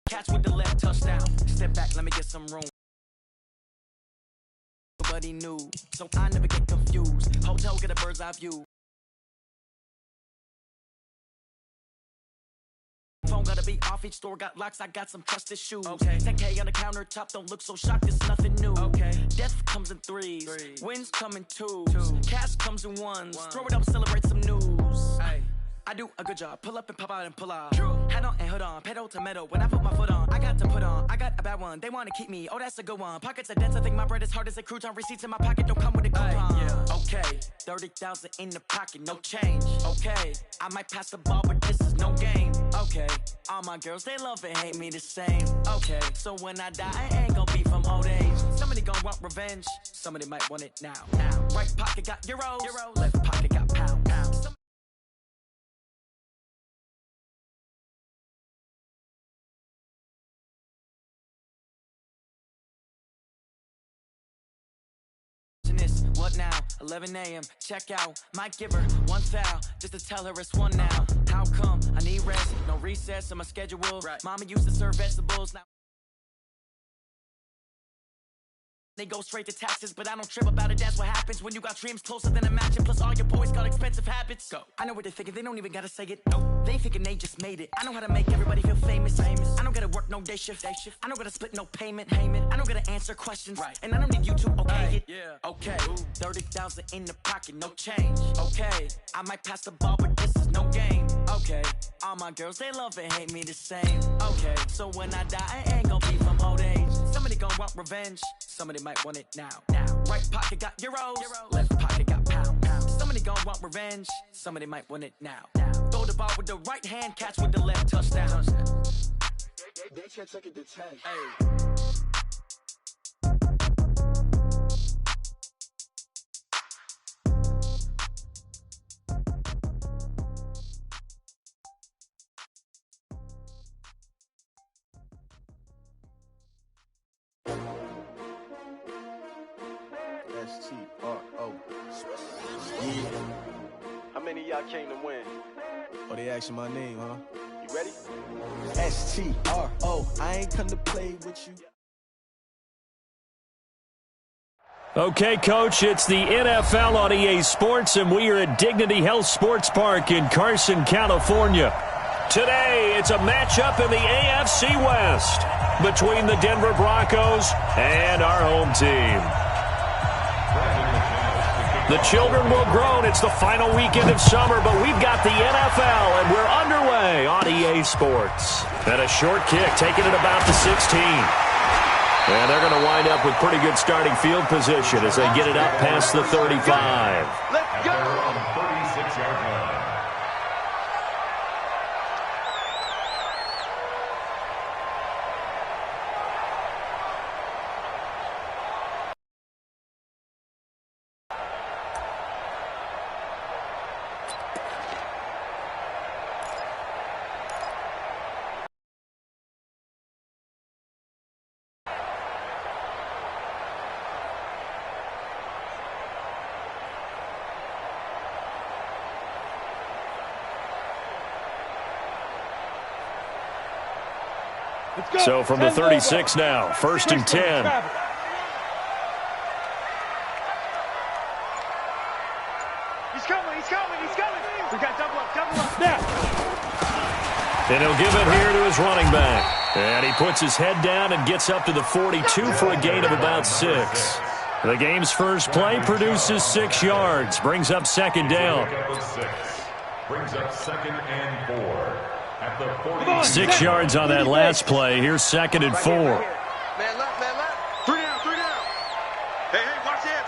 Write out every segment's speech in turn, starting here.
Catch with the left touchdown. Step back, let me get some room. Nobody knew, so I never get confused. Hotel, get a bird's eye view. Phone gotta be off, each store got locks, I got some trusted shoes. Okay. 10K on the countertop, don't look so shocked, it's nothing new. Okay. Death comes in threes. Wins come in twos. Cash comes in ones. Throw it up, celebrate some news. Ay. I do a good job, pull up and pop out and pull out. Hat on and hood on, pedal to metal, when I put my foot on, I got to put on, I got a bad one, they wanna keep me, oh that's a good one. Pockets are dense, I think my bread is hard as a crouton, receipts in my pocket don't come with a coupon. Yeah. Okay, 30,000 in the pocket, no change. Okay, I might pass the ball, but this is no game. Okay, all my girls, they love and hate me the same. Okay, so when I die, I ain't gonna be from old age. Somebody gon' want revenge, somebody might want it now. Right pocket got euros, left pocket got pounds. What now? 11 a.m. Check out. Might give her one foul just to tell her it's one now. How come? I need rest. No recess on my schedule. Right. Mama used to serve vegetables. Now they go straight to taxes, but I don't trip about it. That's what happens when you got dreams closer than a match. And plus all your boys got expensive habits. Go. I know what they're thinking. They don't even gotta say it. Nope. They thinking they just made it. I know how to make everybody feel famous. I don't gotta work no day shift. I don't gotta split no payment. I don't gotta answer questions. Right. And I don't need you to okay it. Yeah. Okay. 30,000 in the pocket, no change. Okay. I might pass the ball, but this is no game. Okay. All my girls, they love and hate me the same. Okay. So when I die, I ain't gonna be from old age. Somebody gon' want revenge. Somebody might want it now. Right pocket got euros. Left pocket got pounds. Somebody gon' want revenge. Somebody might want it now. Throw the ball with the right hand, catch with the left touchdown. They can't take it to 10. Hey. S-T-R-O. Yeah. How many of y'all came to win? Oh, they asking my name, huh? You ready? S-T-R-O. I ain't come to play with you. Okay, Coach, it's the NFL on EA Sports, and we are at Dignity Health Sports Park in Carson, California. Today, it's a matchup in the AFC West between the Denver Broncos and our home team. The children will groan. It's the final weekend of summer, but we've got the NFL, and we're underway on EA Sports. And a short kick, taking it about the 16. And they're going to wind up with pretty good starting field position as they get it up past the 35. Let's go! On the 36-yard line. So from the 36 now, 1st and 10. He's coming. We got double up. Now. And he'll give it here to his running back. And he puts his head down and gets up to the 42 for a gain of about 6. The game's first play produces 6 yards, brings up 2nd down. Brings up 2nd and 4. At the 40. 6 yards on that last play. Here's 2nd and 4. Man left. 3 down. Hey, watch it.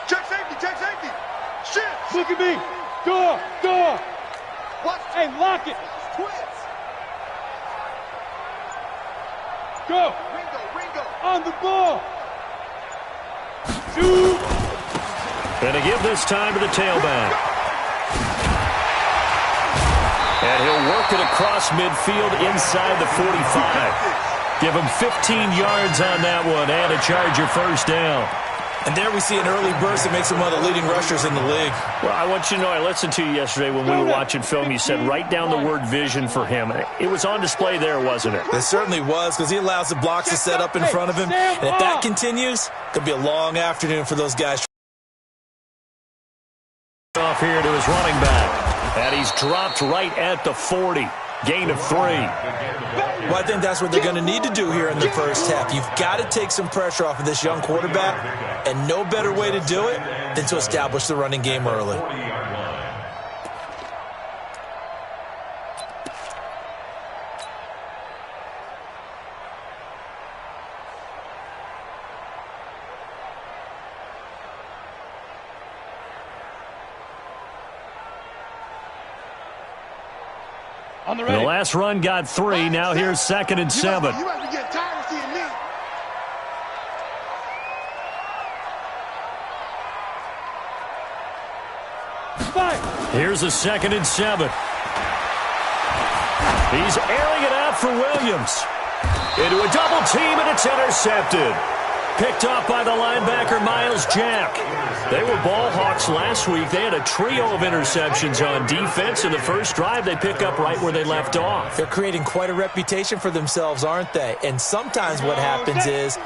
Check safety. Shit. Look at me. Door. Watch. Hey, lock it. Twins. Go. Ringo. On the ball. Shoot. And to give this time to the tailback. And he'll work it across midfield inside the 45. Give him 15 yards on that one and a Charger first down. And there we see an early burst that makes him one of the leading rushers in the league. Well, I want you to know, I listened to you yesterday when we were watching film. You said write down the word vision for him. It was on display there, wasn't it? It certainly was, because he allows the blocks to set up in front of him. And if that continues, it could be a long afternoon for those guys. Off here to his running back. And he's dropped right at the 40. Gain of 3. Well, I think that's what they're going to need to do here in the first half. You've got to take some pressure off of this young quarterback, and no better way to do it than to establish the running game early. The last run got 3. Now here's 2nd and 7. You have to get tired of seeing me. Here's a 2nd and 7. He's airing it out for Williams. Into a double team, and it's intercepted. Picked off by the linebacker, Miles Jack. They were ball hawks last week. They had a trio of interceptions on defense. In the first drive, they pick up right where they left off. They're creating quite a reputation for themselves, aren't they? And sometimes what happens is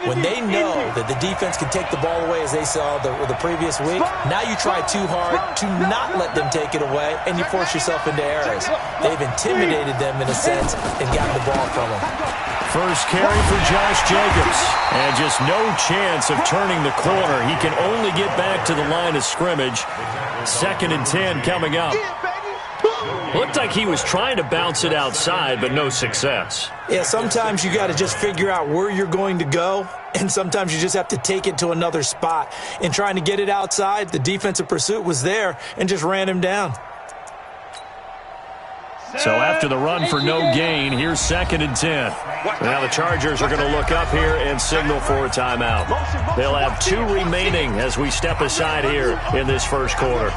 when they know that the defense can take the ball away, as they saw the previous week, now you try too hard to not let them take it away, and you force yourself into errors. They've intimidated them in a sense and gotten the ball from them. First carry for Josh Jacobs. And just no chance of turning the corner. He can only get back to the line of scrimmage. 2nd and 10 coming up. Looked like he was trying to bounce it outside, but no success. Yeah, sometimes you got to just figure out where you're going to go, and sometimes you just have to take it to another spot. In trying to get it outside, the defensive pursuit was there and just ran him down. So after the run for no gain, here's 2nd and 10. Now the Chargers are going to look up here and signal for a timeout. They'll have 2 remaining as we step aside here in this first quarter.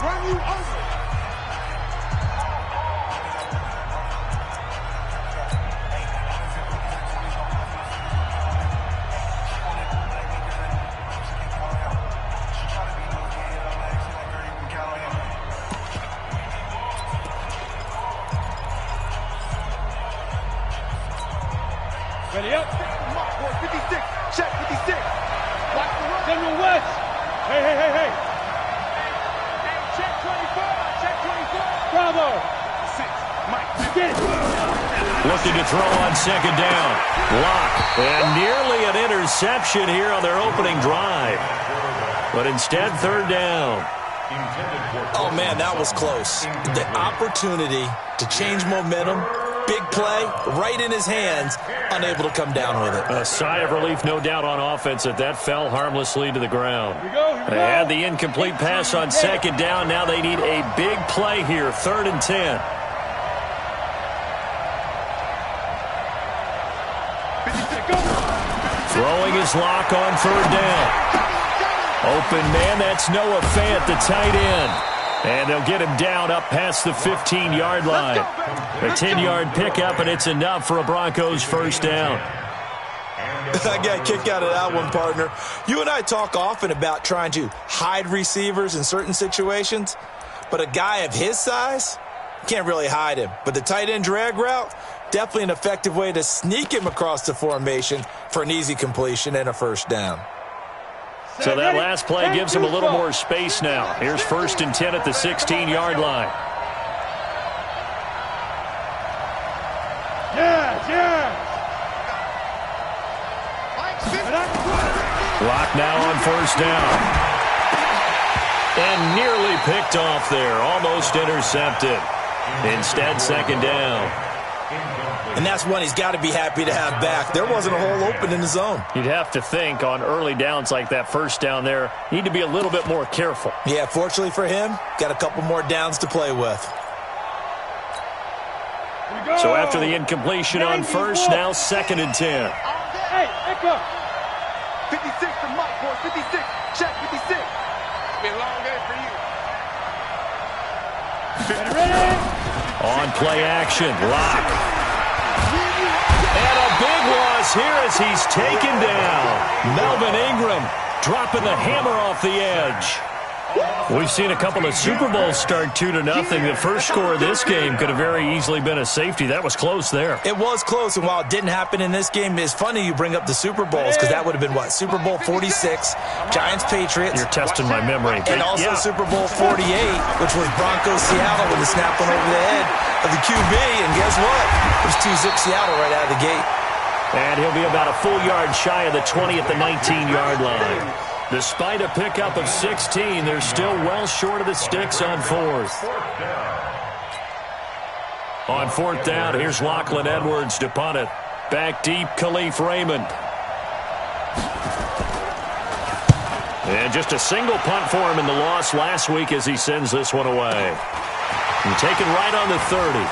Ready up. Mark 56. Check 56. Watch the run. General West. Hey. Hey, check 24. Check 24. Bravo. 6. Mike. Get it. Looking to throw on 2nd down. Lock. And nearly an interception here on their opening drive. But instead, 3rd down. Oh, man, that was close. The opportunity to change momentum, big play, right in his hands, unable to come down with it. A sigh of relief, no doubt, on offense that fell harmlessly to the ground. Here we go. They had the incomplete pass on 2nd down. Now they need a big play here, 3rd and 10. Throwing his lock on 3rd down. Open man, that's Noah Fant, the tight end. And they'll get him down up past the 15-yard line. A 10-yard pickup, and it's enough for a Broncos first down. I got a kick out of that one, partner. You and I talk often about trying to hide receivers in certain situations, but a guy of his size, can't really hide him. But the tight end drag route, definitely an effective way to sneak him across the formation for an easy completion and a first down. So that last play gives him a little more space now. Here's 1st and 10 at the 16-yard line. Yeah. Lock now on 1st down. And nearly picked off there. Almost intercepted. Instead, 2nd down. And that's one he's got to be happy to have back. There wasn't a hole open in the zone. You'd have to think on early downs like that, 1st down there, need to be a little bit more careful. Yeah, fortunately for him, got a couple more downs to play with. So after the incompletion on 1st, now 2nd and 10. Hey, Echo. 56 to Mike, boy. 56. Check 56. It's been a long day for you. Ready? On play action, Lock. And a big loss here as he's taken down. Melvin Ingram dropping the hammer off the edge. We've seen a couple of Super Bowls start 2-0. The first score of this game could have very easily been a safety. That was close there. It was close, and while it didn't happen in this game, it's funny you bring up the Super Bowls because that would have been, what, Super Bowl 46, Giants-Patriots. You're testing my memory. And also Super Bowl 48, which was Broncos-Seattle with the snap one over the head of the QB. And guess what? It was 2-zip Seattle right out of the gate. And he'll be about a full yard shy of the 20 at the 19-yard line. Despite a pickup of 16, they're still well short of the sticks on fourth. On fourth down, here's Lachlan Edwards to punt it. Back deep, Khalif Raymond. And just a single punt for him in the loss last week as he sends this one away. And taken right on the 30.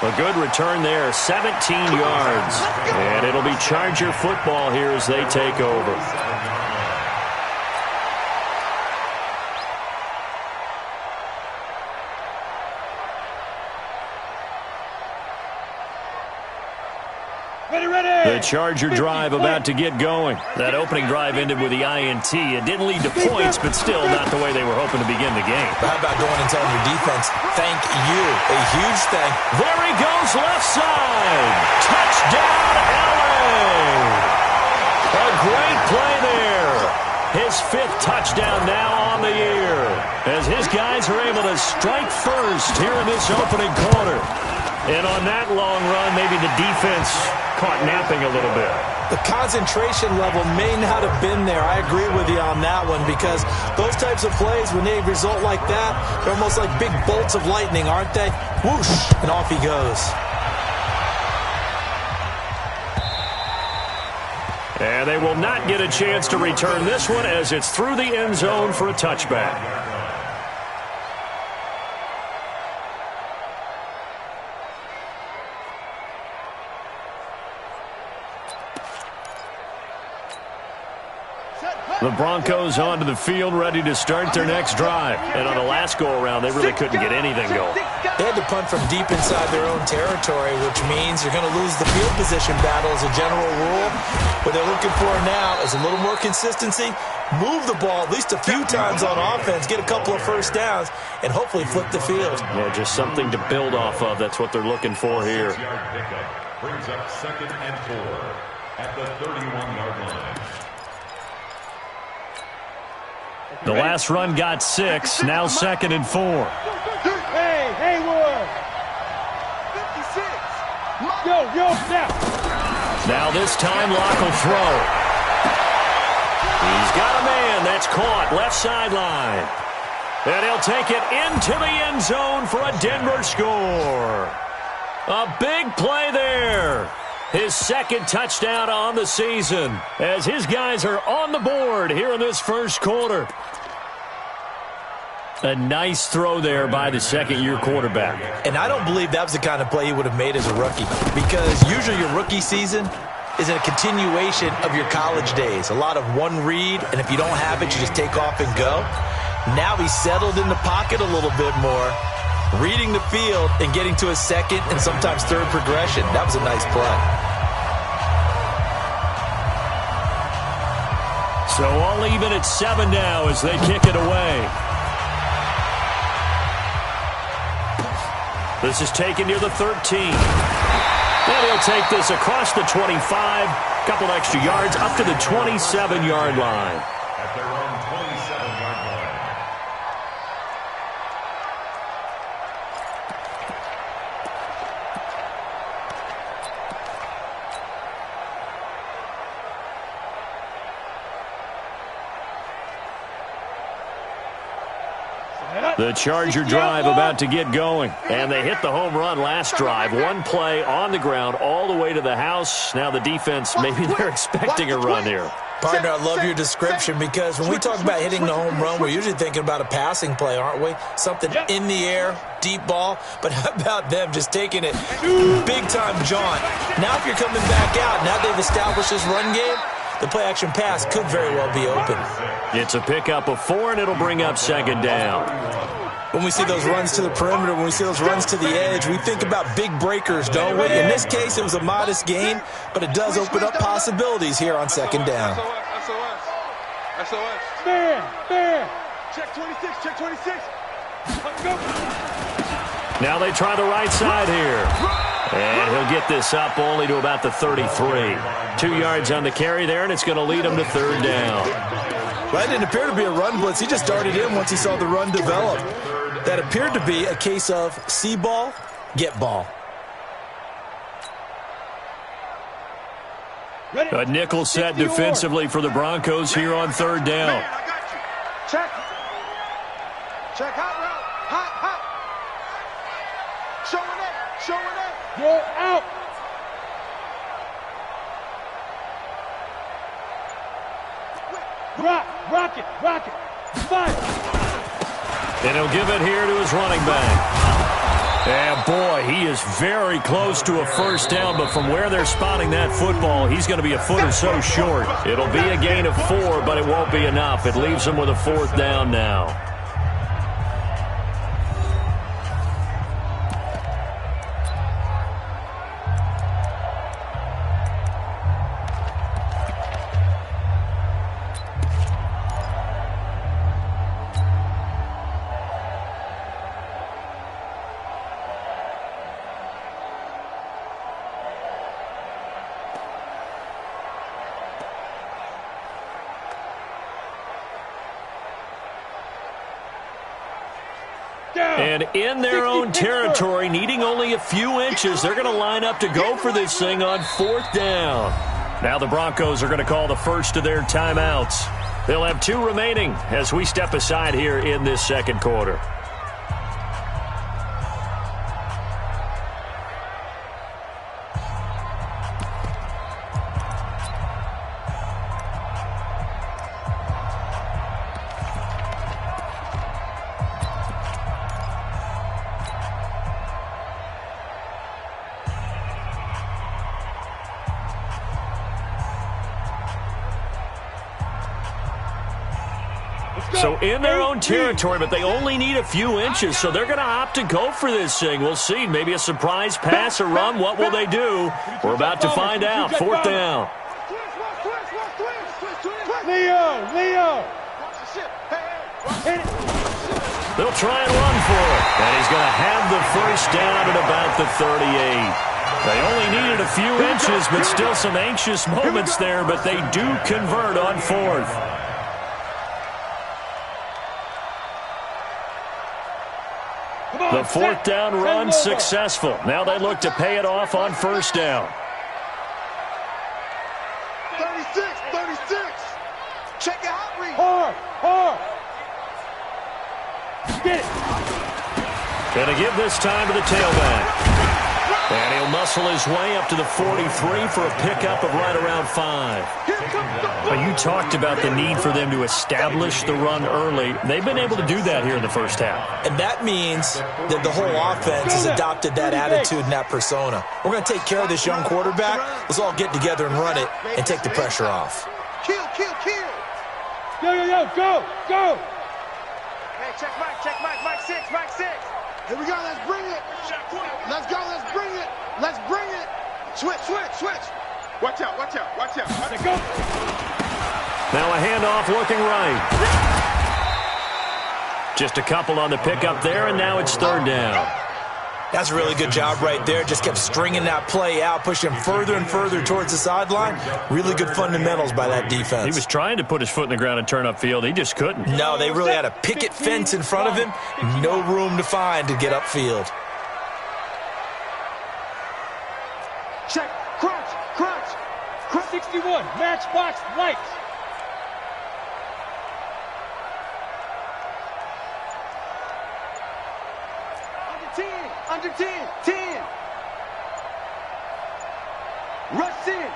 A good return there, 17 yards. And it'll be Charger football here as they take over. The Charger drive about to get going. That opening drive ended with the INT. It didn't lead to points, but still not the way they were hoping to begin the game. How about going and telling your defense, thank you, a huge thank. There he goes, left side. Touchdown, LA. A great play there. His 5th touchdown now on the year, as his guys are able to strike first here in this opening quarter. And on that long run, maybe the defense caught napping a little bit. The concentration level may not have been there. I agree with you on that one, because those types of plays, when they result like that, they're almost like big bolts of lightning, aren't they? Whoosh, and off he goes. And they will not get a chance to return this one as it's through the end zone for a touchback. The Broncos onto the field, ready to start their next drive. And on the last go-around, they really couldn't get anything going. They had to punt from deep inside their own territory, which means you're going to lose the field position battle as a general rule. What they're looking for now is a little more consistency, move the ball at least a few times on offense, get a couple of first downs, and hopefully flip the field. Yeah, just something to build off of. That's what they're looking for here. Brings up 2nd and 4 at the 31-yard line. The last run got 6, now 2nd and 4. Hey, Hayward! 56! Yo, snap! Now this time, Locke will throw. He's got a man. That's caught. Left sideline. And he'll take it into the end zone for a Denver score. A big play there. His 2nd touchdown on the season as his guys are on the board here in this first quarter. A nice throw there by the 2nd-year quarterback. And I don't believe that was the kind of play he would have made as a rookie, because usually your rookie season is a continuation of your college days. A lot of one read, and if you don't have it, you just take off and go. Now he's settled in the pocket a little bit more, reading the field and getting to his 2nd and sometimes 3rd progression. That was a nice play. So all even at 7 now as they kick it away. This is taken near the 13. And he'll take this across the 25, couple extra yards up to the 27-yard line. At their own 27-yard line. The Charger drive about to get going. And they hit the home run last drive. One play on the ground all the way to the house. Now the defense, maybe they're expecting a run here. Partner, I love your description, because when we talk about hitting the home run, we're usually thinking about a passing play, aren't we? Something in the air, deep ball. But how about them just taking it big-time jaunt? Now if you're coming back out, now they've established this run game, the play-action pass could very well be open. It's a pickup of 4, and it'll bring up 2nd down. When we see those runs to the perimeter, when we see those runs to the edge, we think about big breakers, don't we? In this case, it was a modest gain, but it does open up possibilities here on second down. SOS. Man. Check 26, check 26. Go. Now they try the right side here. And he'll get this up only to about the 33. 2 yards on the carry there, and it's going to lead him to third down. Well, it didn't appear to be a run blitz. He just darted in once he saw the run develop. That appeared to be a case of see ball, get ball. A nickel set defensively for the Broncos here on third down. Man, I got you. Check. Check hot route. Hot. Showing up. Go out. Rock it. Fire. And he'll give it here to his running back. And, boy, he is very close to a first down, but from where they're spotting that football, he's going to be a foot or so short. It'll be a gain of 4, but it won't be enough. It leaves him with a fourth down now. And in their own territory, needing only a few inches, they're going to line up to go for this thing on fourth down. Now the Broncos are going to call the first of their timeouts. They'll have 2 remaining as we step aside here in this second quarter. So in their own territory, but they only need a few inches, so they're going to opt to go for this thing. We'll see. Maybe a surprise pass or run. What will they do? We're about to find out. Fourth down. Leo. They'll try and run for it. And he's going to have the first down at about the 38. They only needed a few inches, but still some anxious moments there, but they do convert on fourth. The fourth down run successful. Now they look to pay it off on first down. 36. Check it out, Reed. Hard. Get it. Going to give this time to the tailback. And he'll muscle his way up to the 43 for a pickup of right around 5. Well, you talked about the need for them to establish the run early. They've been able to do that here in the first half. And that means that the whole offense has adopted that attitude and that persona. We're going to take care of this young quarterback. Let's all get together and run it and take the pressure off. Kill. Go. Hey, check Mike 6. Here we go, let's bring it. Let's bring it. Switch. Watch out. Let's go. Now a handoff looking right. Just a couple on the pickup there, and now it's third down. That's a really good job right there. Just kept stringing that play out, pushing him further and further towards the sideline. Really good fundamentals by that defense. He was trying to put his foot in the ground and turn upfield. He just couldn't. No, they really had a picket fence in front of him. No room to find to get upfield. Check. Crunch. 61. Matchbox lights. Under 10. Rush in.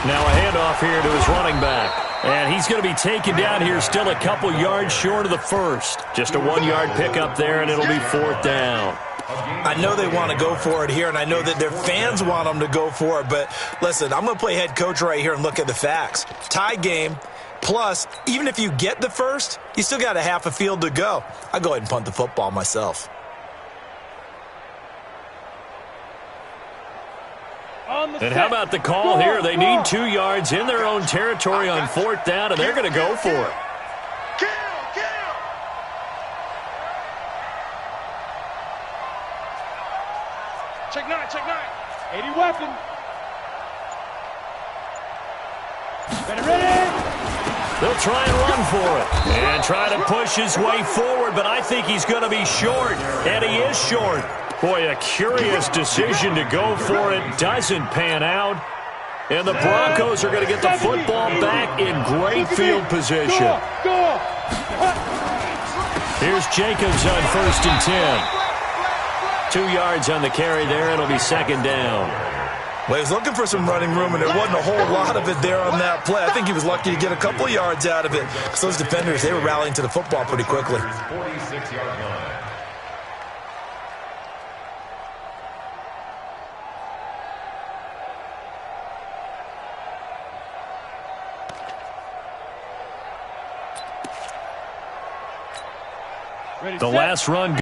Now a handoff here to his running back. And he's going to be taken down here still a couple yards short of the first. Just a 1-yard pickup there, and it'll be fourth down. I know they want to go for it here, and I know that their fans want them to go for it. But listen, I'm going to play head coach right here and look at the facts. Tie game. Plus, even if you get the first, you still got a half a field to go. I'll go ahead and punt the football myself. And how about the call here? They need 2 yards in their own territory on 4th down, and they're going to go for it. Check 9, check 9. 80 weapon. Ready. They'll try and run for it and try to push his way forward, but I think he's going to be short, and he is short. Boy, a curious decision to go for it. Doesn't pan out. And the Broncos are going to get the football back in great field position. Here's Jacobs on 1st and 10. 2 yards on the carry there. It'll be 2nd down. Well, he was looking for some running room, and there wasn't a whole lot of it there on that play. I think he was lucky to get a couple of yards out of it because those defenders, they were rallying to the football pretty quickly. 46-yard line. The last run.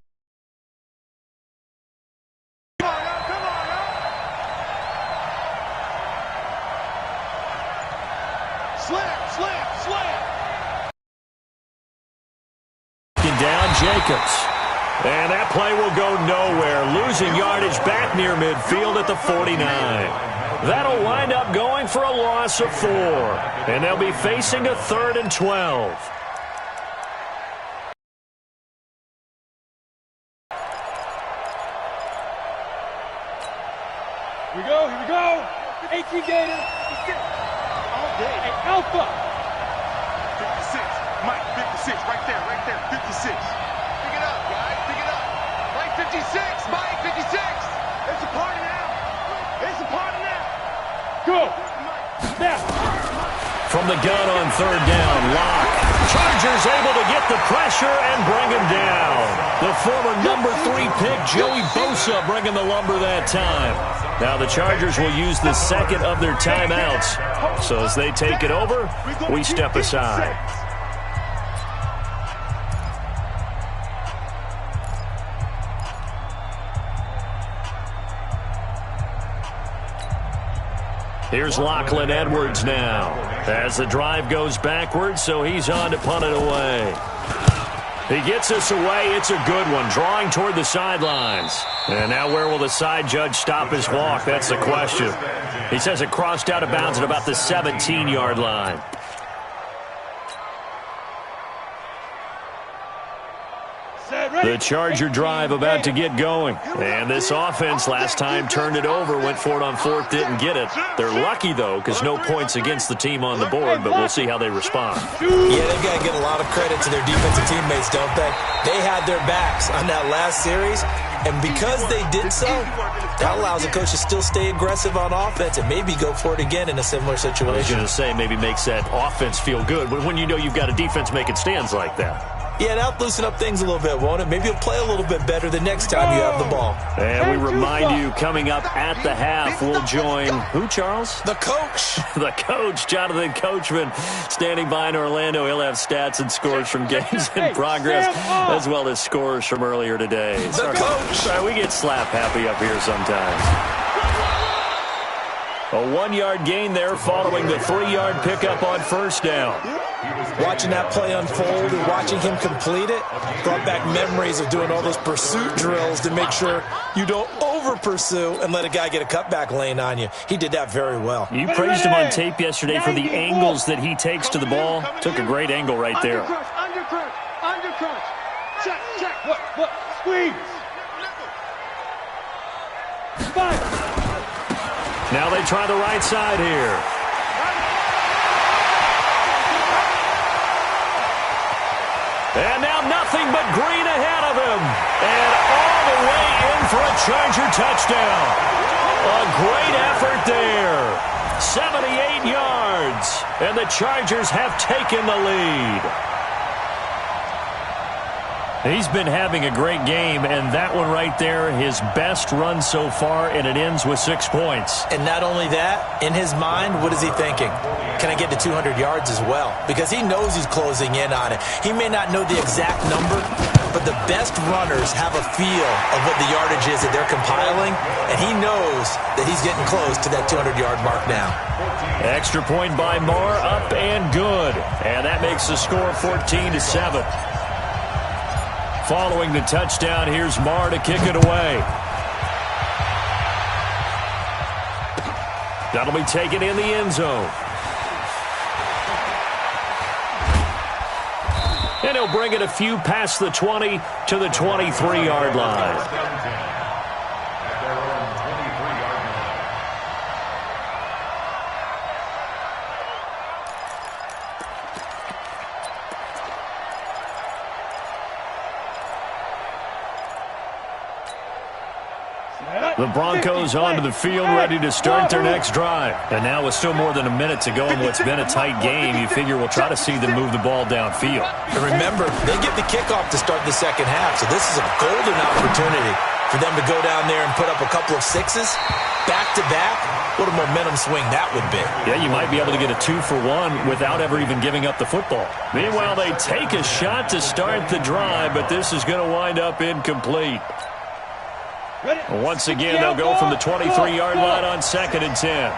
Down Jacobs. And that play will go nowhere. Losing yardage back near midfield at the 49. That'll wind up going for a loss of 4. And they'll be facing a 3rd and 12. Here we go. 18 Gator. All day. Hey, Alpha. 56. Mike, 56. Right there. 56. Pick it up, guys. Pick it up. Mike, 56. Mike, 56. It's a party now. Go. Now. From the gun on 3rd down, Locke. Chargers able to get the pressure and bring him down. The former number 3 pick, Joey Bosa, bringing the lumber that time. Now the Chargers will use the 2nd of their timeouts. So as they take it over, we step aside. Here's Lachlan Edwards now. As the drive goes backwards, so he's on to punt it away. He gets us away. It's a good one, drawing toward the sidelines. And now where will the side judge stop his walk? That's the question. He says it crossed out of bounds at about the 17-yard line. The Charger drive about to get going. And this offense last time turned it over, went for it on 4th, didn't get it. They're lucky, though, because no points against the team on the board, but we'll see how they respond. Yeah, they've got to give a lot of credit to their defensive teammates, don't they? They had their backs on that last series, and because they did so, that allows the coach to still stay aggressive on offense and maybe go for it again in a similar situation. I was going to say maybe makes that offense feel good when you know you've got a defense making stands like that. Yeah, that'll loosen up things a little bit, won't it? Maybe you'll play a little bit better the next time you have the ball. And we remind you, coming up at the half, we'll join who, Charles? The coach. The coach, Jonathan Coachman, standing by in Orlando. He'll have stats and scores from games in progress, as well as scores from earlier today. The coach. Sorry, we get slap happy up here sometimes. A 1-yard gain there following the 3-yard pickup on 1st down. Watching that play unfold and watching him complete it brought back memories of doing all those pursuit drills to make sure you don't over-pursue and let a guy get a cutback lane on you. He did that very well. You praised him on tape yesterday for the angles that he takes to the ball. Took a great angle right there. Undercrunch. Check. What? Squeeze. Fire. Now they try the right side here. And now nothing but green ahead of him. And all the way in for a Charger touchdown. A great effort there. 78 yards. And the Chargers have taken the lead. He's been having a great game, and that one right there, his best run so far, and it ends with 6 points. And not only that, in his mind, what is he thinking? Can I get to 200 yards as well? Because he knows he's closing in on it. He may not know the exact number, but the best runners have a feel of what the yardage is that they're compiling, and he knows that he's getting close to that 200-yard mark now. Extra point by Marr, up and good. And that makes the score 14-7. Following the touchdown, here's Marr to kick it away. That'll be taken in the end zone. And he'll bring it a few past the 20 to the 23-yard line. The Broncos onto the field, ready to start their next drive. And now with still more than a minute to go in what's been a tight game, you figure we'll try to see them move the ball downfield. And remember, they get the kickoff to start the second half, so this is a golden opportunity for them to go down there and put up a couple of sixes back-to-back. What a momentum swing that would be. Yeah, you might be able to get a 2-for-1 without ever even giving up the football. Meanwhile, they take a shot to start the drive, but this is going to wind up incomplete. Once again, they'll go from the 23-yard line on 2nd and 10.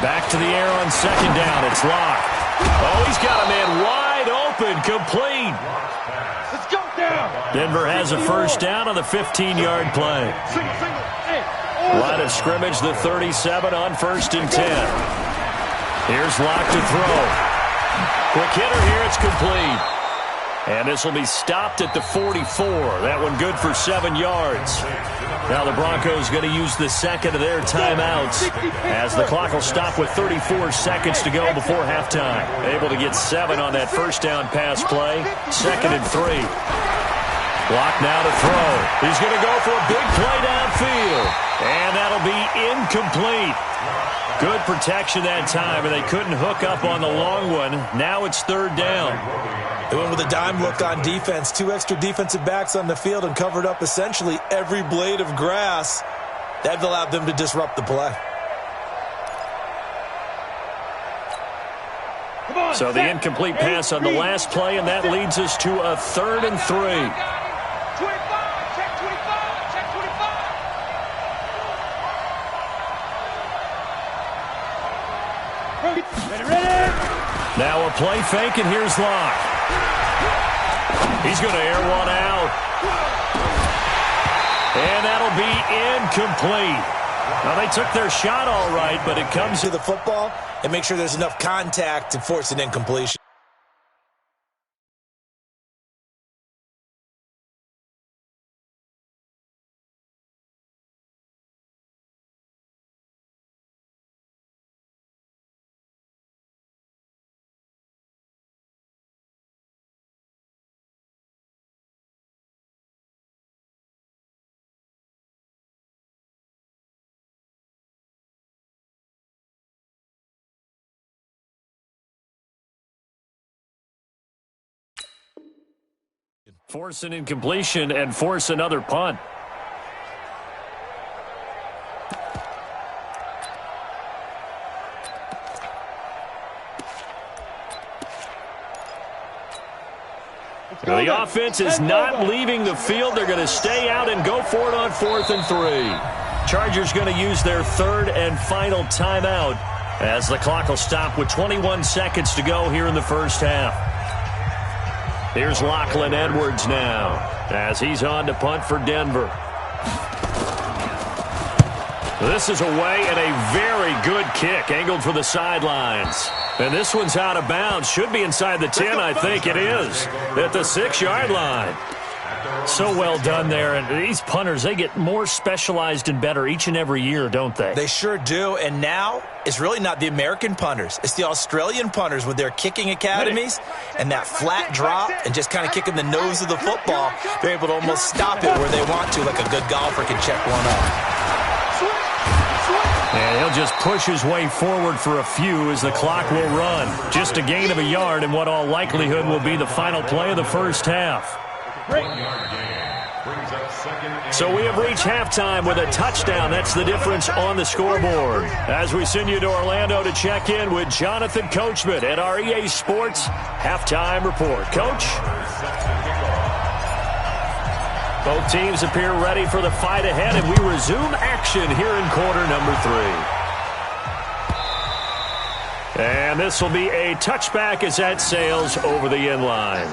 Back to the air on 2nd down. It's Locke. Oh, he's got a man wide open, complete. Let's go down. Denver has a first down on the 15-yard play. Line of scrimmage, the 37 on 1st and 10. Here's Locke to throw. Quick hitter here, it's complete. And this will be stopped at the 44. That one good for 7 yards. Now the Broncos going to use the second of their timeouts as the clock will stop with 34 seconds to go before halftime. Able to get 7 on that first down pass play. 2nd and 3. Locke now to throw. He's going to go for a big play downfield. And that'll be incomplete. Good protection that time, and they couldn't hook up on the long one. Now it's 3rd down. They went with a dime look on defense. 2 extra defensive backs on the field and covered up essentially every blade of grass. That allowed them to disrupt the play. So the incomplete pass on the last play, and that leads us to a 3rd and 3. 25, check 25, check 25. Ready. Now a play fake, and here's Locke. He's going to air one out. And that'll be incomplete. Now, they took their shot all right, but it comes to the football and make sure there's enough contact to force an incompletion. Force an incompletion and force another punt. The offense is not leaving the field. They're going to stay out and go for it on 4th and 3. Chargers going to use their 3rd and final timeout as the clock will stop with 21 seconds to go here in the first half. Here's Lachlan Edwards now as he's on to punt for Denver. This is away and a very good kick angled for the sidelines. And this one's out of bounds. Should be inside the 10, I think it is, at the 6-yard line. So well done there. And these punters, they get more specialized and better each and every year, don't they? They sure do. And now it's really not the American punters. It's the Australian punters with their kicking academies and that flat drop and just kind of kicking the nose of the football. They're able to almost stop it where they want to, like a good golfer can check one up. Switch! And he'll just push his way forward for a few as the clock will run. Just a gain of a yard in what all likelihood will be the final play of the first half. So we have reached halftime with a touchdown. That's the difference on the scoreboard. As we send you to Orlando to check in with Jonathan Coachman at our EA Sports Halftime Report. Coach? Both teams appear ready for the fight ahead, and we resume action here in quarter number 3. And this will be a touchback as that sails over the end line.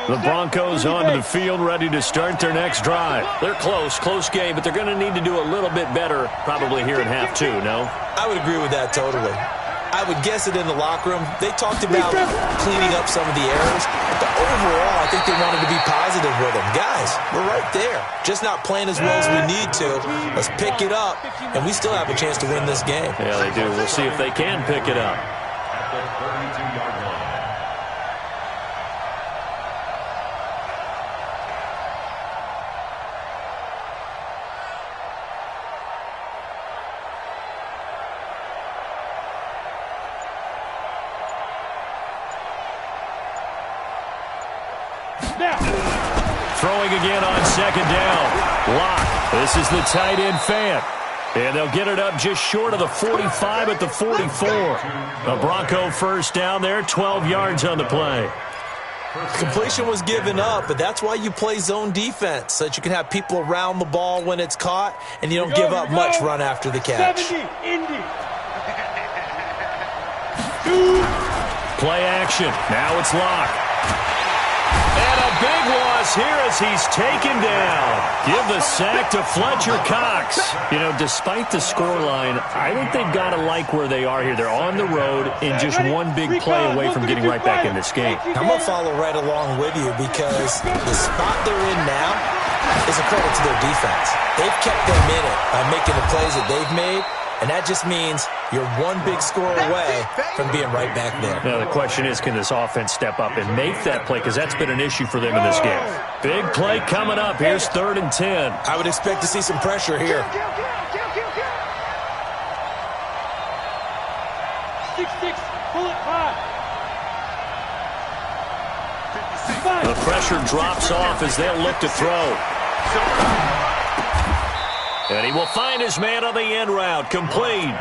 The Broncos onto the field, ready to start their next drive. They're close game, but they're going to need to do a little bit better probably here in half 2, no? I would agree with that totally. I would guess it in the locker room. They talked about cleaning up some of the errors, but overall, I think they wanted to be positive with them. Guys, we're right there. Just not playing as well as we need to. Let's pick it up, and we still have a chance to win this game. Yeah, they do. We'll see if they can pick it up. At the 32-yard line. Throwing again on second down. Lock. This is the tight end fan. And they'll get it up just short of the 45 at the 44. A Bronco first down there, 12 yards on the play. Completion was given up, but that's why you play zone defense, so that you can have people around the ball when it's caught, and you don't give up much run after the catch. Play action. Now it's Lock. And a big loss here as he's taken down. Give the sack to Fletcher Cox. You know, despite the scoreline, I think they've got to like where they are here. They're on the road and just one big play away from getting right back in this game. I'm going to follow right along with you because the spot they're in now is a credit to their defense. They've kept them in it by making the plays that they've made, and that just means you're one big score away from being right back there. Now, the question is, can this offense step up and make that play? Because that's been an issue for them in this game. Big play coming up. Here's 3rd and 10. I would expect to see some pressure here. 6-6, pull it high. The pressure drops off as they'll look to throw. And he will find his man on the end route, complete.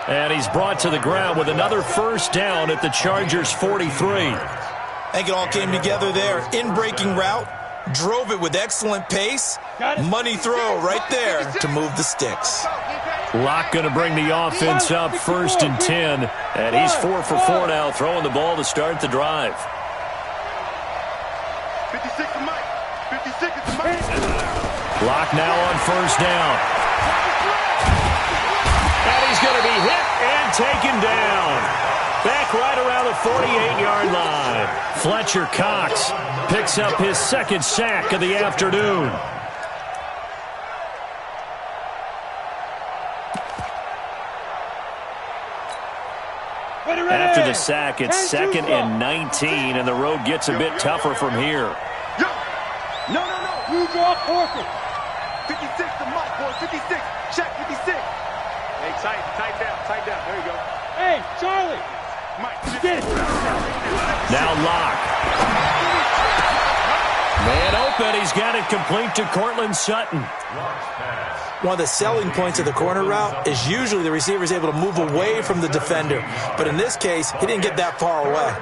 And he's brought to the ground with another first down at the Chargers' 43. I think it all came together there. In-breaking route, drove it with excellent pace. Money throw right there to move the sticks. Lock going to bring the offense up 1st and 10. And he's 4 for 4 now, throwing the ball to start the drive. 56 to Mike. 56 to Mike. Lock now on 1st down. And he's going to be hit and taken down. Back right around the 48-yard line. Fletcher Cox picks up his 2nd sack of the afternoon. After the sack, it's 2nd and 19, and the road gets a bit tougher from here. No. You draw forfeit. 56 to Mike, boy. 56. Check 56. Hey, tight down. There you go. Hey, Charlie. Mike, get it. Now Lock. Man open. He's got it complete to Cortland Sutton. One of the selling points of the corner route is usually the receiver is able to move away from the defender. But in this case, he didn't get that far away.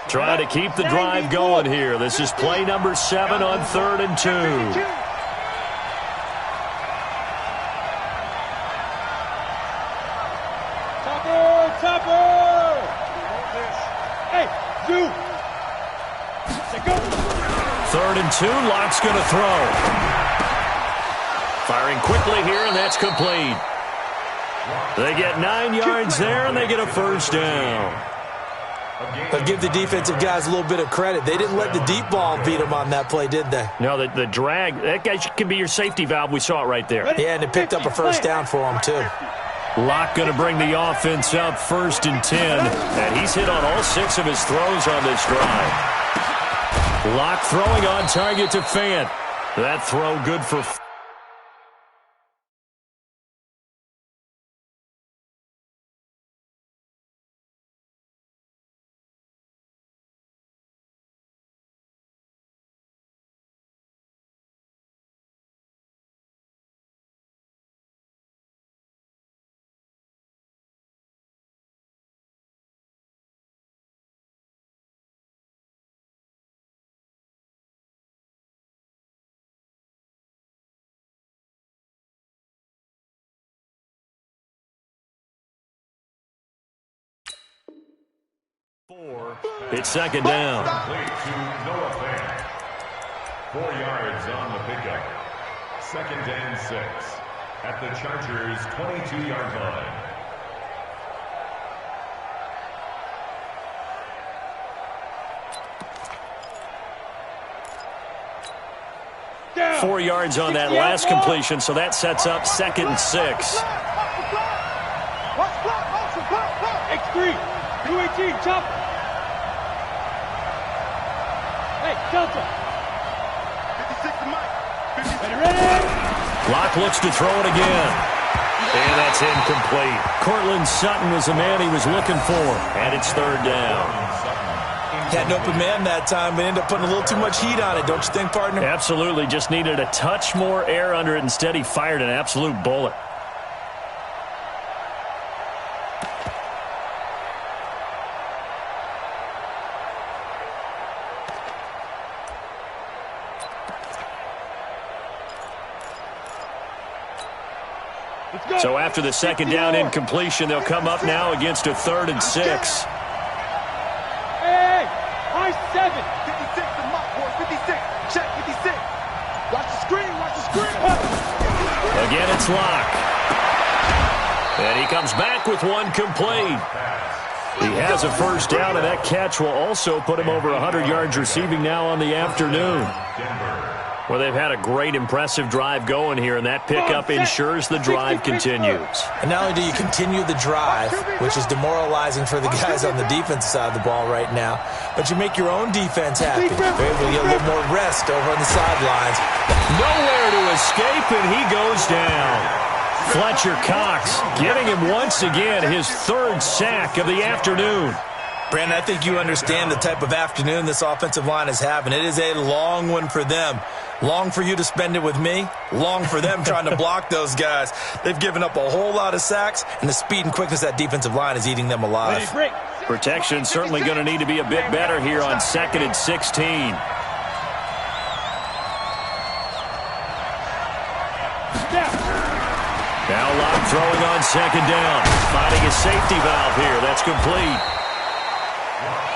Trying to keep the drive going here. This is play number 7 on 3rd and 2. Topper! Hey, you! 3rd and 2, Lock's going to throw. Firing quickly here, and that's complete. They get 9 yards there, and they get a first down. But give the defensive guys a little bit of credit. They didn't let the deep ball beat them on that play, did they? No, the drag, that guy can be your safety valve. We saw it right there. Yeah, and it picked up a first down for them, too. Lock going to bring the offense up 1st and 10, and he's hit on all 6 of his throws on this drive. Lock throwing on target to Fant. That throw good for... It's 2nd down. Complete to Noah Fant. 4 yards on the pickup. 2nd and 6 at the Chargers' 22-yard line. Down. 4 yards on that last completion, so that sets up 2nd and 6. X3, 218, chop. Hey, Delta. 56 to Mike. 56. Ready? Lock looks to throw it again. And that's incomplete. Cortland Sutton was the man he was looking for, and it's 3rd down. Had an open man that time, but ended up putting a little too much heat on it, don't you think, partner? Absolutely. Just needed a touch more air under it. Instead, he fired an absolute bullet. So after the 2nd down incompletion, they'll come up now against a 3rd and 6. Hey, high 7. 56 to Mike, boy, 56. Check 56. Watch the screen, watch the screen. Again, it's Lock. And he comes back with one complete. He has a first down, and that catch will also put him over 100 yards receiving now on the afternoon. Well, they've had a great, impressive drive going here, and that pickup ensures the drive continues. And not only do you continue the drive, which is demoralizing for the guys on the defensive side of the ball right now, but you make your own defense happy. They're able to get a little more rest over on the sidelines. Nowhere to escape, and he goes down. Fletcher Cox getting him once again his 3rd sack of the afternoon. Brandon, I think you understand the type of afternoon this offensive line is having. It is a long one for them. Long for you to spend it with me. Long for them trying to block those guys. They've given up a whole lot of sacks, and the speed and quickness of that defensive line is eating them alive. Protection certainly going to need to be a bit better here on 2nd and 16. Now Lock throwing on 2nd down. Finding a safety valve here. That's complete.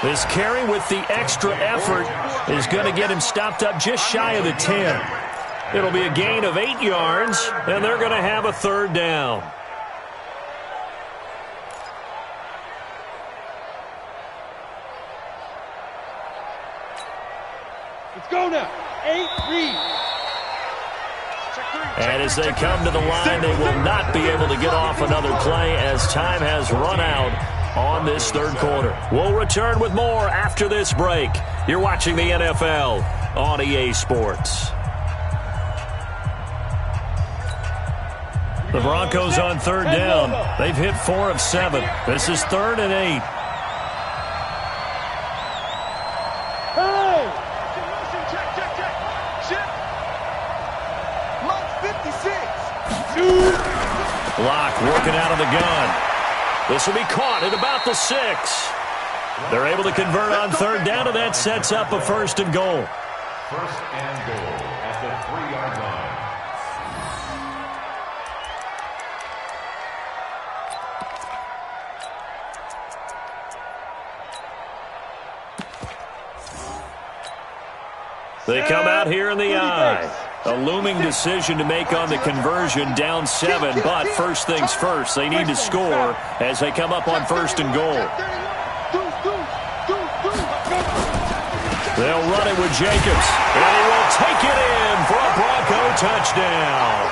This carry with the extra effort is going to get him stopped up just shy of the 10. It'll be a gain of 8 yards, and they're going to have a 3rd down. Let's go now. 8-3. And as they come to the line, they will not be able to get off another play as time has run out on this 3rd quarter. We'll return with more after this break. You're watching the NFL on EA Sports. The Broncos on 3rd down. They've hit 4 of 7. This is 3rd and 8. Hey! Lock working out of the gun. This will be caught at about the 6. They're able to convert on third down, and that sets up a 1st and goal. 1st and goal at the 3-yard line. They come out here in the I. A looming decision to make on the conversion, down 7, but first things first, they need to score as they come up on 1st and goal. They'll run it with Jacobs, and he will take it in for a Bronco touchdown.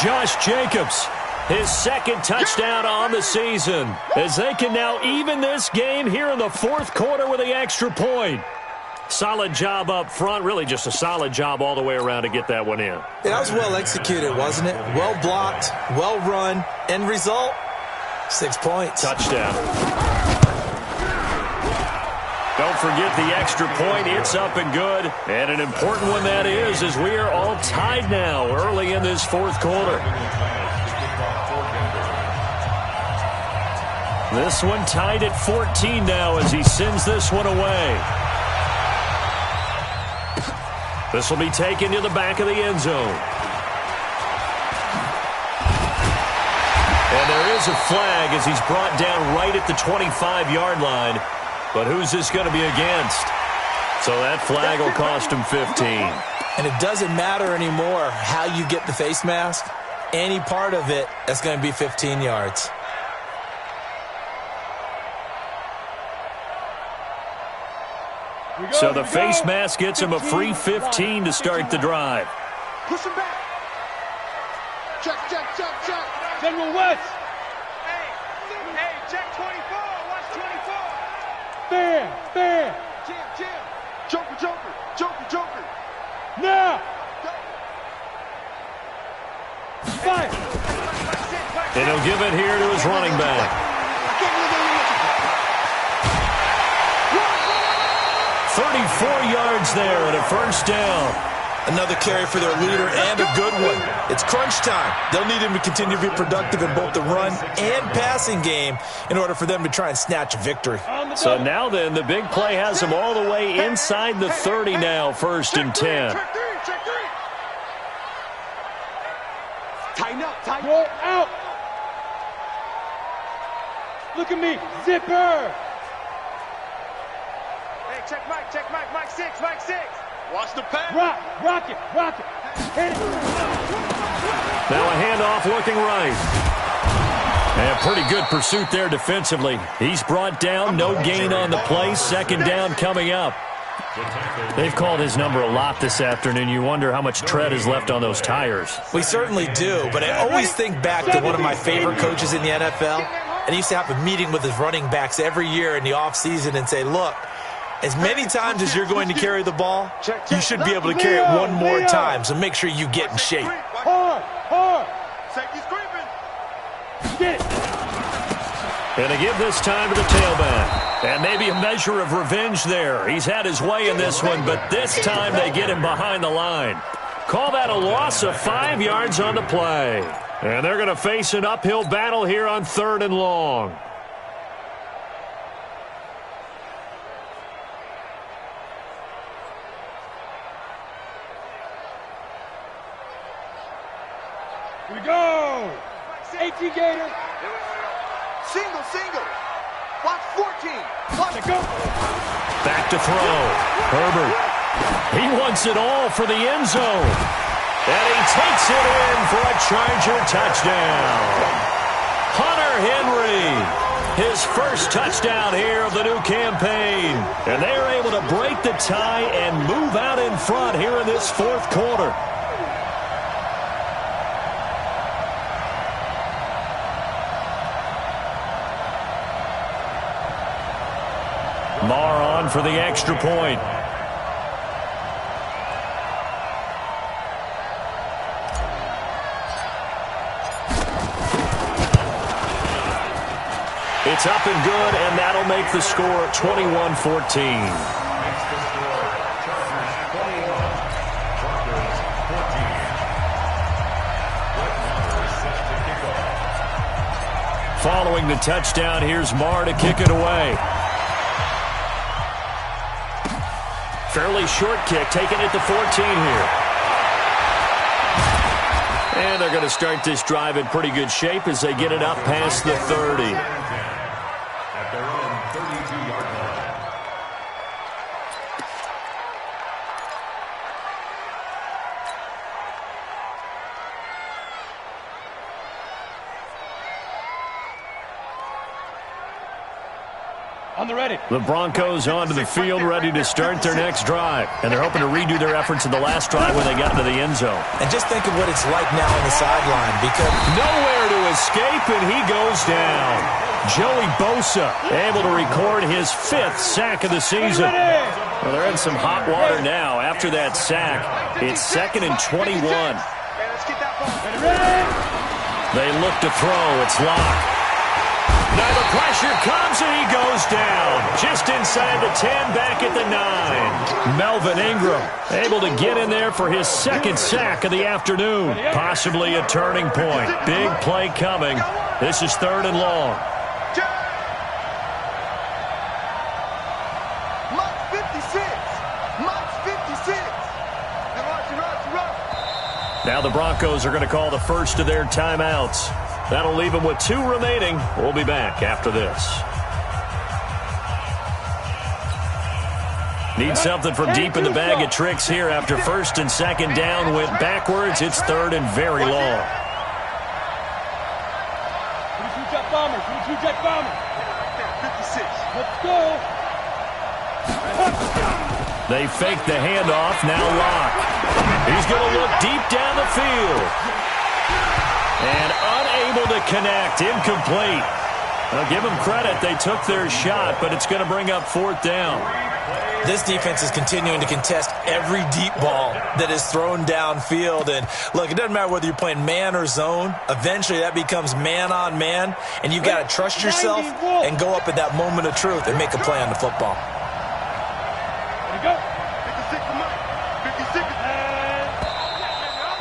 Josh Jacobs, his 2nd touchdown on the season, as they can now even this game here in the 4th quarter with the extra point. Solid job up front, really just a solid job all the way around to get that one in. Yeah, that was well executed, wasn't it? Well blocked, well run. End result, 6 points. Touchdown. Don't forget the extra point. It's up and good. And an important one that is, as we are all tied now early in this 4th quarter. This one tied at 14 now as he sends this one away. This will be taken to the back of the end zone. And there is a flag as he's brought down right at the 25-yard line. But who's this going to be against? So that flag will cost him 15. And it doesn't matter anymore how you get the face mask. Any part of it, that's going to be 15 yards. So the face mask gets him a free 15 to start the drive. Push him back. Check. General West. Hey, check 24. Watch 24. Fair. Jim. Joker. Now. Fire. And he'll give it here to his running back. 34 yards there and a 1st down. Another carry for their leader and a good one. It's crunch time. They'll need him to continue to be productive in both the run and passing game in order for them to try and snatch a victory. So now then, the big play has him all the way inside the 30 now, 1st and 10. Check three. Tighten up. Roll out. Look at me. Zipper. Hey, check Mike. Mike 6. Watch the pass. Rock it. Hit it. Now a handoff looking right. And a pretty good pursuit there defensively. He's brought down, no gain on the play. 2nd down coming up. They've called his number a lot this afternoon. You wonder how much tread is left on those tires. We certainly do, but I always think back to one of my favorite coaches in the NFL, and he used to have a meeting with his running backs every year in the offseason and say, look, as many times as you're going to carry the ball, you should be able to carry it one more time, so make sure you get in shape. Hard. Safety's creeping. Get it. And to give this time to the tailback. And maybe a measure of revenge there. He's had his way in this one, but this time they get him behind the line. Call that a loss of 5 yards on the play. And they're going to face an uphill battle here on 3rd and long. Here we go. 18 Gator. Single. Watch 14. Watch it go. Back to throw. Herbert. He wants it all for the end zone. And he takes it in for a Charger touchdown. Hunter Henry. His 1st touchdown here of the new campaign. And they are able to break the tie and move out in front here in this 4th quarter. Marr on for the extra point. It's up and good, and that'll make the score 21-14. Following the touchdown, here's Marr to kick it away. Fairly short kick, taking it to 14 here. And they're going to start this drive in pretty good shape as they get it up past the 30. At their own 32-yard line. On the ready. The Broncos onto the field, ready to start their next drive. And they're hoping to redo their efforts in the last drive when they got into the end zone. And just think of what it's like now on the sideline, because nowhere to escape, and he goes down. Joey Bosa able to record his 5th sack of the season. Well, they're in some hot water now. After that sack, it's 2nd and 21. They look to throw. It's locked. Now the pressure comes, and he goes down. Just inside the 10, back at the 9. Melvin Ingram able to get in there for his 2nd sack of the afternoon. Possibly a turning point. Big play coming. This is 3rd and long. Now the Broncos are going to call the first of their timeouts. That'll leave them with 2 remaining. We'll be back after this. Need something from deep in the bag of tricks here after 1st and 2nd down went backwards. It's 3rd and very long. Jet bomber. 56. Let's go. They fake the handoff. Now Locke. He's going to look deep down the field. And unable to connect. Incomplete. I'll give them credit. They took their shot, but it's going to bring up 4th down. This defense is continuing to contest every deep ball that is thrown downfield. And, look, it doesn't matter whether you're playing man or zone. Eventually, that becomes man-on-man, and you've got to trust yourself and go up at that moment of truth and make a play on the football.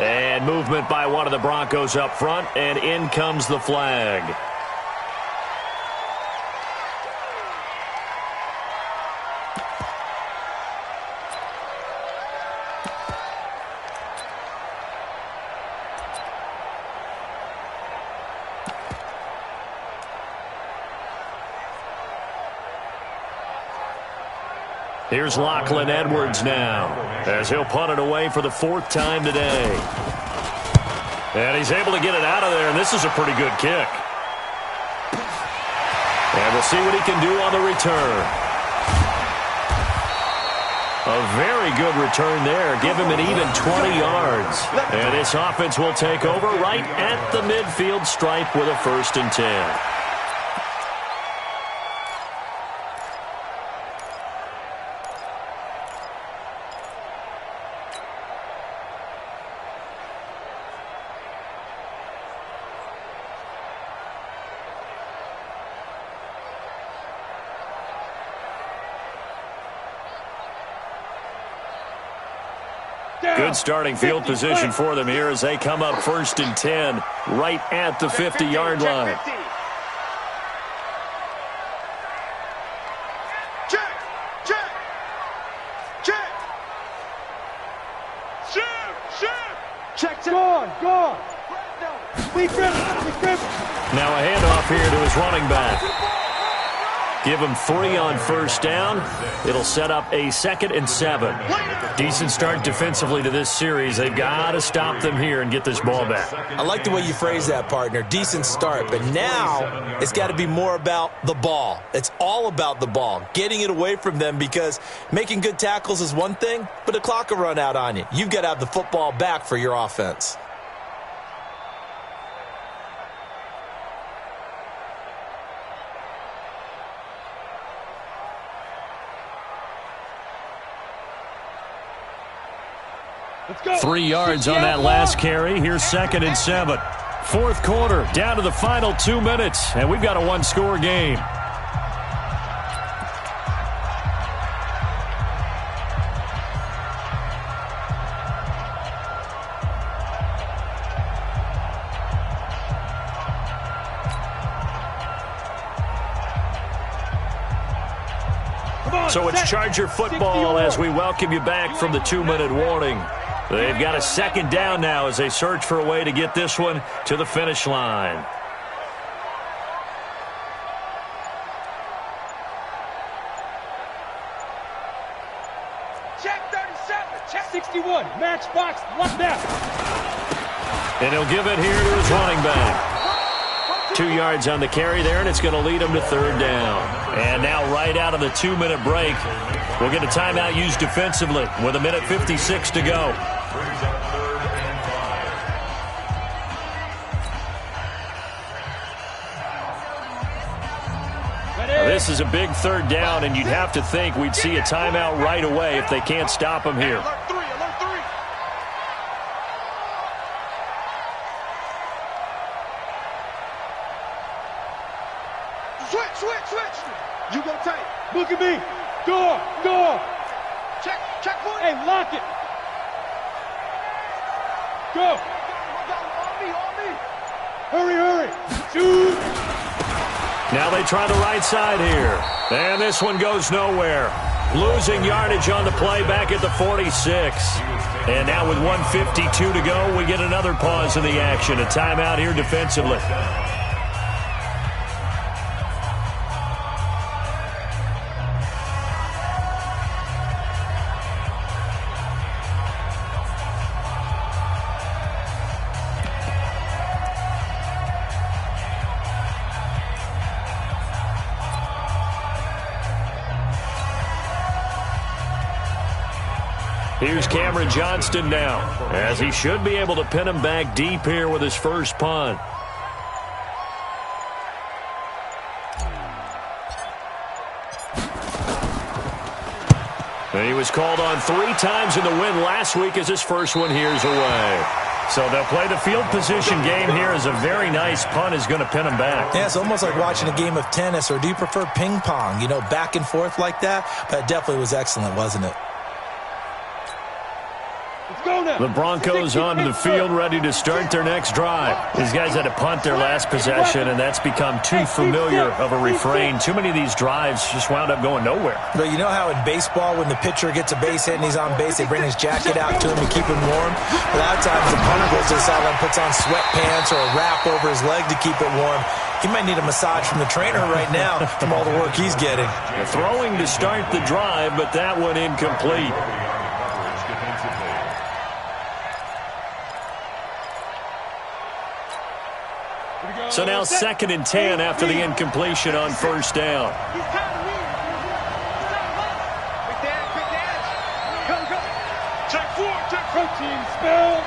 And movement by one of the Broncos up front, and in comes the flag. Here's Lachlan Edwards now, as he'll punt it away for the 4th time today. And he's able to get it out of there, and this is a pretty good kick. And we'll see what he can do on the return. A very good return there. Give him an even 20 yards. And this offense will take over right at the midfield stripe with a 1st and 10. Good starting field position for them here as they come up 1st and 10 right at the 50-yard line. Check. Gone. Now a handoff here to his running back. Give him 3 on 1st down. It'll set up a 2nd and 7. Decent start defensively to this series. They've got to stop them here and get this ball back. I like the way you phrase that, partner. Decent start, but now it's got to be more about the ball. It's all about the ball, getting it away from them, because making good tackles is one thing, but the clock will run out on you. You've got to have the football back for your offense. Let's go. 3 yards on that last carry. Here's 2nd and 7. 4th quarter, down to the final 2 minutes, and we've got a 1-score game. Come on. So it's Charger football as we welcome you back from the 2-minute warning. They've got a second down now as they search for a way to get this one to the finish line. Check 37. Check 61. Matchbox left out. And he'll give it here to his running back. 2 yards on the carry there, and it's going to lead him to third down. And now right out of the 2-minute break, we'll get a timeout used defensively with 1:56 to go. This is a big third down, and you'd have to think we'd see a timeout right away if they can't stop him here. Alert 3. Switch. You go tight. Look at me. Door. Check one. Hey, lock it. Go. On me. Hurry. Shoot. Now they try the right side here. And this one goes nowhere. Losing yardage on the play back at the 46. And now with 1:52 to go, we get another pause in the action. A timeout here defensively. Here's Cameron Johnston now, as he should be able to pin him back deep here with his first punt. And he was called on 3 times in the win last week as his first one here's away. So they'll play the field position game here as a very nice punt is going to pin him back. Yeah, it's almost like watching a game of tennis, or do you prefer ping pong? You know, back and forth like that? That definitely was excellent, wasn't it? The Broncos onto the field ready to start their next drive. These guys had to punt their last possession, and that's become too familiar of a refrain. Too many of these drives just wound up going nowhere. But you know how in baseball, when the pitcher gets a base hit and he's on base, they bring his jacket out to him to keep him warm? A lot of times the punter goes to the sideline, puts on sweatpants or a wrap over his leg to keep it warm. He might need a massage from the trainer right now from all the work he's getting. Throwing to start the drive, but that one incomplete. So now 2nd and 10 after the incompletion on first down. Quick dash. Go. Check 4. Protein spell.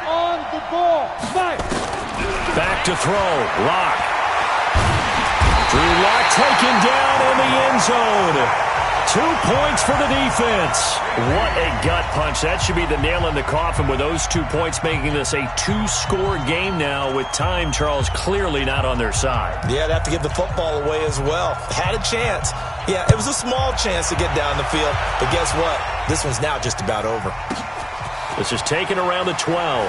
On the ball. Fight. Back to throw. Lock. Drew Lock taken down in the end zone. 2 points for the defense. What a gut punch. That should be the nail in the coffin with those 2 points, making this a 2-score game now with time, Charles, clearly not on their side. Yeah, they have to give the football away as well. Had a chance. Yeah, it was a small chance to get down the field. But guess what? This one's now just about over. This is taken around the 12.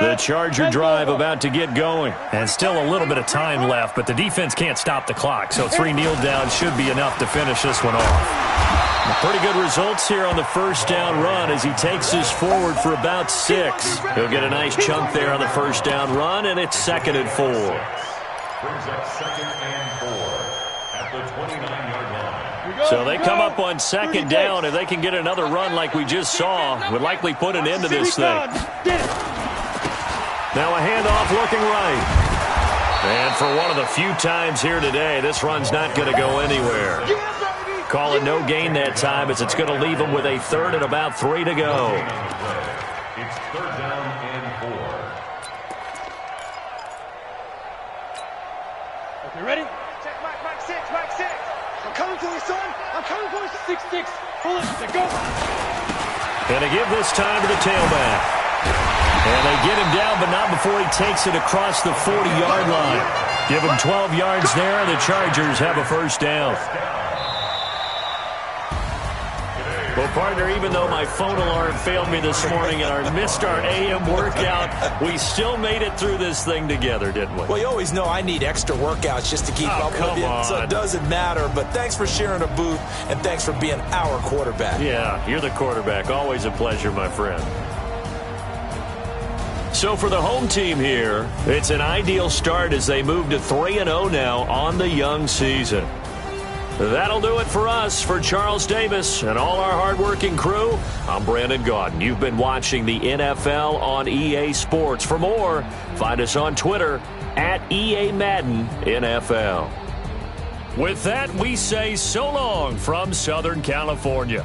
The Charger drive about to get going. And still a little bit of time left, but the defense can't stop the clock. So 3 kneel downs should be enough to finish this one off. Pretty good results here on the first down run as he takes this forward for about 6. He'll get a nice chunk there on the first down run, and it's 2nd and 4. Brings up 2nd and 4. at the 29-yard line. So they come up on second down, and they can get another run like we just saw. Would likely put an end to this thing. Now a handoff looking right. And for one of the few times here today, this run's not going to go anywhere. Call it no gain that time, as it's going to leave them with a third and about 3 to go. It's third down and 4. Okay, ready? Check Mike 6, Mike 6. I'm coming for you, son. I'm coming for you. 6-6. Pull it. Let go. And they give this time to the tailback. And they get him down, but not before he takes it across the 40-yard line. Give him 12 yards there, and the Chargers have a first down. Well, partner, even though my phone alarm failed me this morning and I missed our AM workout, we still made it through this thing together, didn't we? Well, you always know I need extra workouts just to keep up with you, so it doesn't matter. But thanks for sharing a booth, and thanks for being our quarterback. Yeah, you're the quarterback. Always a pleasure, my friend. So for the home team here, it's an ideal start as they move to 3-0 now on the young season. That'll do it for us. For Charles Davis and all our hardworking crew, I'm Brandon Gaudin. You've been watching the NFL on EA Sports. For more, find us on Twitter at EA Madden NFL. With that, we say so long from Southern California.